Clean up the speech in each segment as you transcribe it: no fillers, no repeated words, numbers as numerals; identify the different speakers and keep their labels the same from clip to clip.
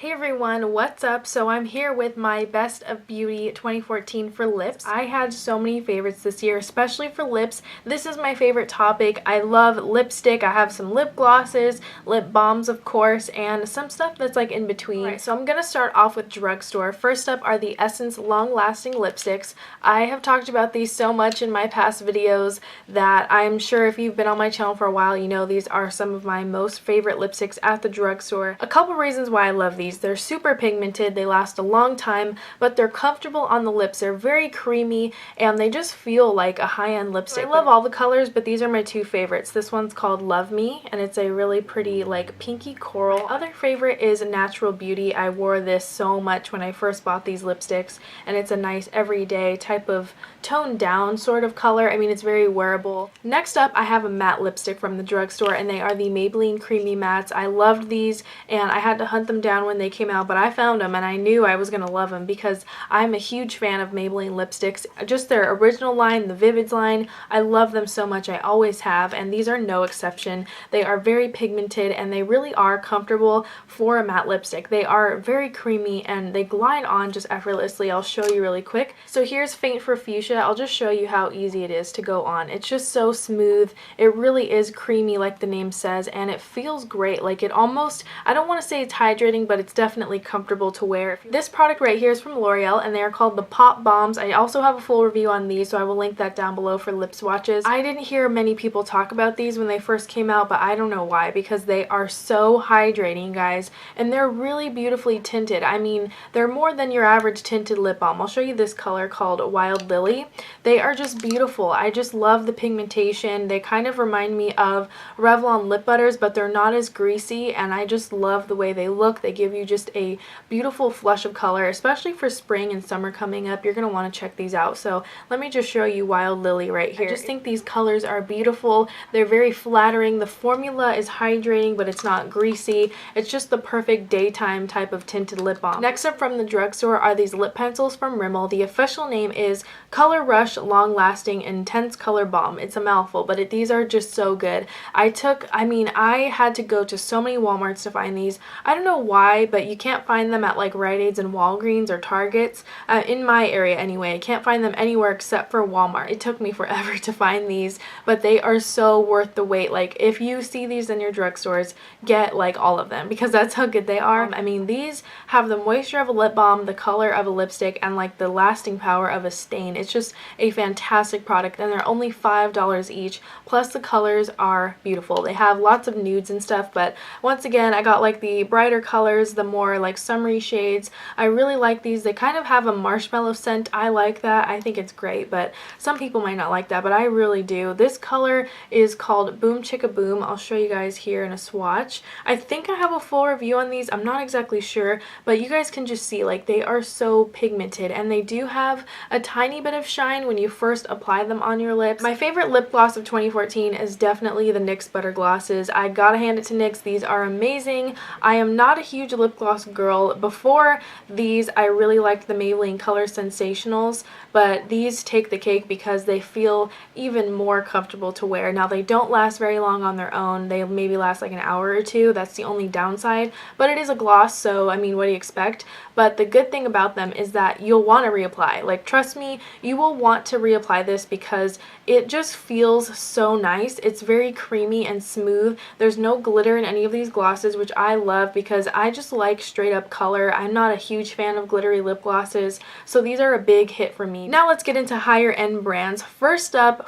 Speaker 1: Hey everyone, what's up? So I'm here with my Best of Beauty 2014 for lips. I had so many favorites this year, especially for lips. This is my favorite topic. I love lipstick. I have some lip glosses, lip balms of course, and some stuff that's like in between. Right, so I'm gonna start off with drugstore. First up are the Essence Long Lasting Lipsticks. I have talked about these so much in my past videos that I'm sure if you've been on my channel for a while, you know these are some of my most favorite lipsticks at the drugstore. A couple reasons why I love these. They're super pigmented, they last a long time, but they're comfortable on the lips. They're very creamy and they just feel like a high-end lipstick. I love all the colors, but these are my two favorites. This one's called Love Me and it's a really pretty like pinky coral. My other favorite is Natural Beauty. I wore this so much when I first bought these lipsticks and it's a nice everyday type of toned down sort of color. I mean, it's very wearable. Next up, I have a matte lipstick from the drugstore and they are the Maybelline Creamy Mattes. I loved these and I had to hunt them down when they came out, but I found them and I knew I was going to love them because I'm a huge fan of Maybelline lipsticks. Just their original line, the Vivids line, I love them so much. I always have, and these are no exception. They are very pigmented and they really are comfortable for a matte lipstick. They are very creamy and they glide on just effortlessly. I'll show you really quick. So here's Faint for Fuchsia. I'll just show you how easy it is to go on. It's just so smooth. It really is creamy like the name says, and it feels great. Like it almost, I don't want to say it's hydrating, but it's definitely comfortable to wear. This product right here is from L'Oreal and they are called the Pop Balms. I also have a full review on these, so I will link that down below for lip swatches. I didn't hear many people talk about these when they first came out, but I don't know why, because they are so hydrating, guys, and they're really beautifully tinted. I mean, they're more than your average tinted lip balm. I'll show you this color called Wild Lily. They are just beautiful. I just love the pigmentation. They kind of remind me of Revlon lip butters, but they're not as greasy, and I just love the way they look. They give you just a beautiful flush of color, especially for spring and summer coming up. You're going to want to check these out. So let me just show you Wild Lily right here. I just think these colors are beautiful. They're very flattering. The formula is hydrating, but it's not greasy. It's just the perfect daytime type of tinted lip balm. Next up from the drugstore are these lip pencils from Rimmel. The official name is Color Rush Long Lasting Intense Color Balm. It's a mouthful, but these are just so good. I had to go to so many Walmarts to find these. I don't know why, but you can't find them at like Rite Aids and Walgreens or Targets. In my area anyway. I can't find them anywhere except for Walmart. It took me forever to find these, but they are so worth the wait. Like if you see these in your drugstores, get like all of them because that's how good they are. I mean, these have the moisture of a lip balm, the color of a lipstick, and like the lasting power of a stain. It's just a fantastic product and they're only $5 each, plus the colors are beautiful. They have lots of nudes and stuff, but once again, I got like the brighter colors, the more like summery shades. I really like these. They kind of have a marshmallow scent. I like that. I think it's great, but some people might not like that, but I really do. This color is called Boom Chicka Boom. I'll show you guys here in a swatch. I think I have a full review on these. I'm not exactly sure, but you guys can just see like they are so pigmented and they do have a tiny bit of shine when you first apply them on your lips. My favorite lip gloss of 2014 is definitely the NYX Butter Glosses. I gotta hand it to NYX. These are amazing. I am not a huge lip gloss girl. Before these, I really liked the Maybelline Color Sensationals, but these take the cake because they feel even more comfortable to wear. Now, they don't last very long on their own. They maybe last like an hour or two. That's the only downside, but it is a gloss, so I mean, what do you expect? But the good thing about them is that you'll want to reapply. Like, trust me, you will want to reapply this because it just feels so nice. It's very creamy and smooth. There's no glitter in any of these glosses, which I love because I just like straight up color. I'm not a huge fan of glittery lip glosses, so these are a big hit for me. Now let's get into higher end brands. First up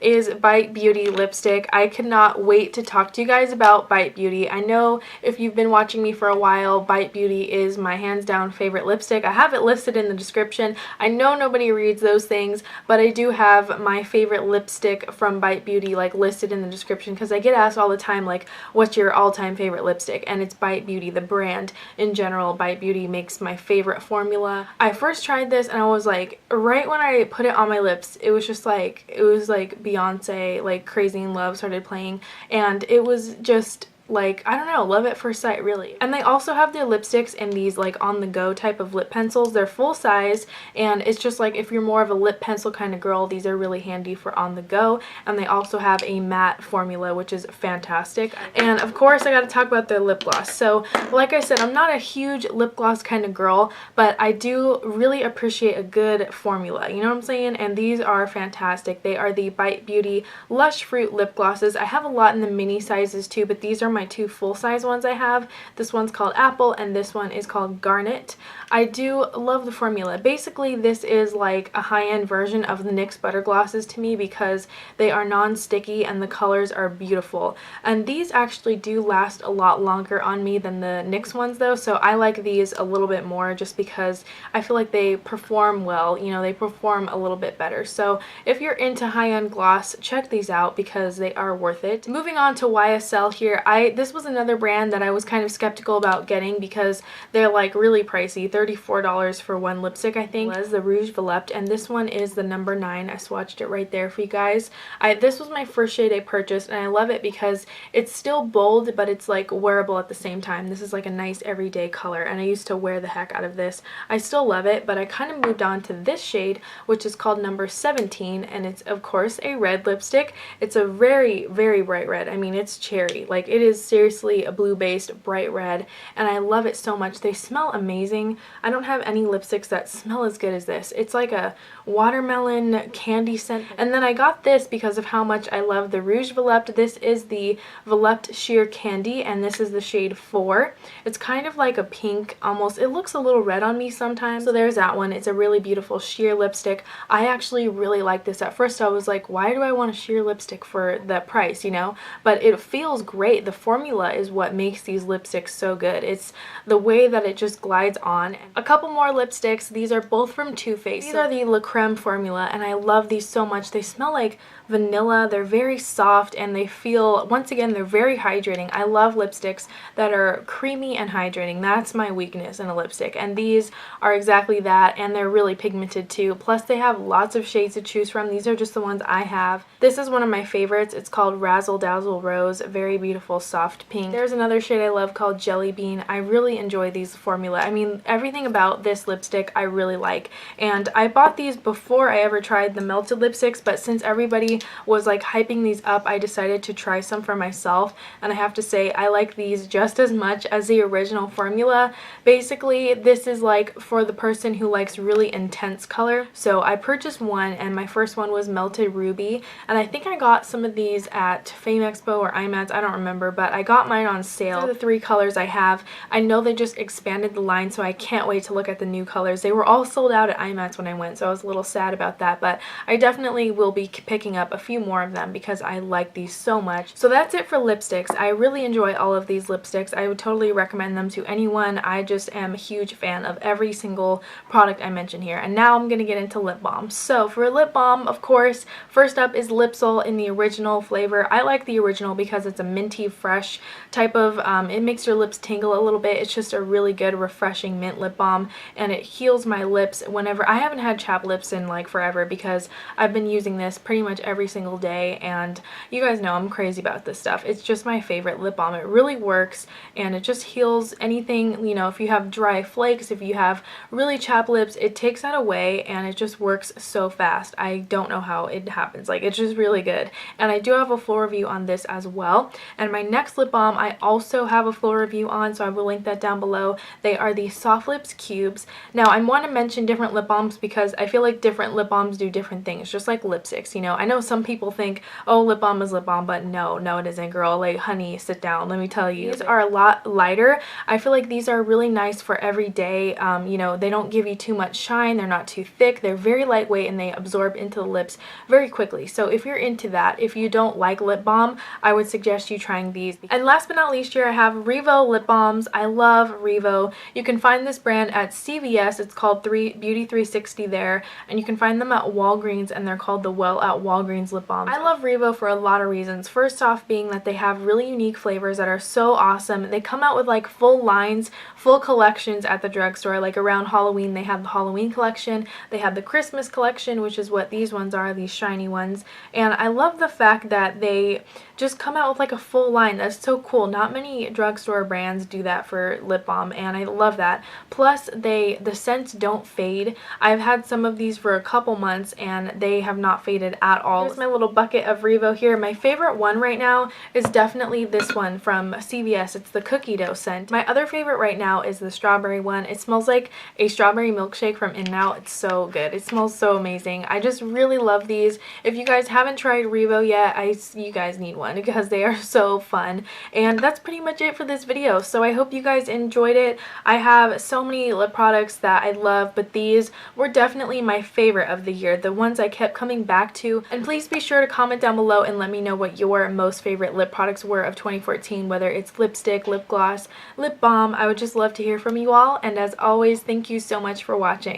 Speaker 1: is Bite Beauty lipstick. I cannot wait to talk to you guys about Bite Beauty. I know if you've been watching me for a while, Bite Beauty is my hands down favorite lipstick. I have it listed in the description. I know nobody reads those things, but I do have my favorite lipstick from Bite Beauty like listed in the description because I get asked all the time like, what's your all-time favorite lipstick? And it's Bite Beauty, the brand in general. Bite Beauty makes my favorite formula. I first tried this and I was like, right when I put it on my lips, it was like Beyonce, like Crazy in Love started playing, and it was just like, I don't know, love at first sight, really. And they also have their lipsticks in these like on the go type of lip pencils. They're full size, and it's just like if you're more of a lip pencil kind of girl, these are really handy for on the go. And they also have a matte formula, which is fantastic. And of course I got to talk about their lip gloss. So like I said, I'm not a huge lip gloss kind of girl, but I do really appreciate a good formula, you know what I'm saying? And these are fantastic. They are the Bite Beauty Lush Fruit lip glosses. I have a lot in the mini sizes too, but these are my two full-size ones I have. This one's called Apple and this one is called Garnet. I do love the formula. Basically, this is like a high-end version of the NYX Butter Glosses to me because they are non-sticky and the colors are beautiful. And these actually do last a lot longer on me than the NYX ones though, so I like these a little bit more just because I feel like they perform well, you know, they perform a little bit better. So if you're into high-end gloss, check these out because they are worth it. Moving on to YSL here, this was another brand that I was kind of skeptical about getting because they're like really pricey, $34 for one lipstick I think. It was the Rouge Volupte, and this one is the number 9. I swatched it right there for you guys. This was my first shade I purchased, and I love it because it's still bold but it's like wearable at the same time. This is like a nice everyday color, and I used to wear the heck out of this. I still love it, but I kind of moved on to this shade, which is called number 17, and it's of course a red lipstick. It's a very, very bright red. I mean, it's cherry. Like, it is seriously a blue-based bright red, and I love it so much. They smell amazing. I don't have any lipsticks that smell as good as this. It's like a watermelon candy scent. And then I got this because of how much I love the Rouge Volupte. This is the Volupte Sheer Candy, and this is the shade 4. It's kind of like a pink almost. It looks a little red on me sometimes. So there's that one. It's a really beautiful sheer lipstick. I actually really like this. At first I was like, why do I want a sheer lipstick for that price, you know? But it feels great. The formula is what makes these lipsticks so good. It's the way that it just glides on. A couple more lipsticks. These are both from Too Faced. These are the Creme formula, and I love these so much. They smell like vanilla. They're very soft, and they feel, once again, they're very hydrating. I love lipsticks that are creamy and hydrating. That's my weakness in a lipstick, and these are exactly that, and they're really pigmented too. Plus they have lots of shades to choose from. These are just the ones I have. This is one of my favorites. It's called Razzle Dazzle Rose. Very beautiful soft pink. There's another shade I love called Jelly Bean. I really enjoy these formula. I mean, everything about this lipstick I really like, and I bought these before I ever tried the melted lipsticks, but since everybody was like hyping these up, I decided to try some for myself, and I have to say I like these just as much as the original formula. Basically, this is like for the person who likes really intense color. So I purchased one, and my first one was Melted Ruby, and I think I got some of these at Fame Expo or IMATS, I don't remember, but I got mine on sale. These are the 3 colors I have. I know they just expanded the line, so I can't wait to look at the new colors. They were all sold out at IMATS when I went, so I was a little sad about that, but I definitely will be picking up a few more of them because I like these so much. So that's it for lipsticks. I really enjoy all of these lipsticks. I would totally recommend them to anyone. I just am a huge fan of every single product I mention here. And now I'm going to get into lip balm. So for lip balm, of course, first up is Lipsol in the original flavor. I like the original because it's a minty, fresh type of, it makes your lips tingle a little bit. It's just a really good, refreshing mint lip balm, and it heals my lips whenever. I haven't had chapped lips in like forever because I've been using this pretty much every single day, and you guys know I'm crazy about this stuff. It's just my favorite lip balm. It really works, and it just heals anything, you know, if you have dry flakes, if you have really chapped lips, it takes that away, and it just works so fast. I don't know how it happens. Like, it's just really good. And I do have a full review on this as well. And my next lip balm I also have a full review on, so I will link that down below. They are the Softlips cubes. Now I want to mention different lip balms because I feel like different lip balms do different things, just like lipsticks, you know. I know some people think, oh, lip balm is lip balm, but no it isn't, girl. Like, honey, sit down, let me tell you. These are a lot lighter. I feel like these are really nice for every day. You know, they don't give you too much shine, they're not too thick, they're very lightweight, and they absorb into the lips very quickly. So if you're into that, if you don't like lip balm, I would suggest you trying these. And last but not least here, I have REVO lip balms. I love REVO. You can find this brand at CVS. It's called Beauty 360 there, and you can find them at Walgreens, and they're called the Well at Walgreens lip balms. I love REVO for a lot of reasons. First off being that they have really unique flavors that are so awesome. They come out with like full lines, full collections at the drugstore. Like around Halloween, they have the Halloween collection. They have the Christmas collection, which is what these ones are, these shiny ones. And I love the fact that they just come out with like a full line. Again, that's so cool. Not many drugstore brands do that for lip balm, and I love that. Plus, the scents don't fade. I've had some of these for a couple months and they have not faded at all. Here's my little bucket of REVO here. My favorite one right now is definitely this one from CVS. It's the cookie dough scent. My other favorite right now is the strawberry one. It smells like a strawberry milkshake from In-N-Out. It's so good. It smells so amazing. I just really love these. If you guys haven't tried REVO yet, you guys need one because they are so fun. And that's pretty much it for this video. So I hope you guys enjoyed it. I have so many lip products that I love, but these were definitely my favorite of the year, the ones I kept coming back to. And please be sure to comment down below and let me know what your most favorite lip products were of 2014, whether it's lipstick, lip gloss, lip balm. I would just love to hear from you all. And as always, thank you so much for watching.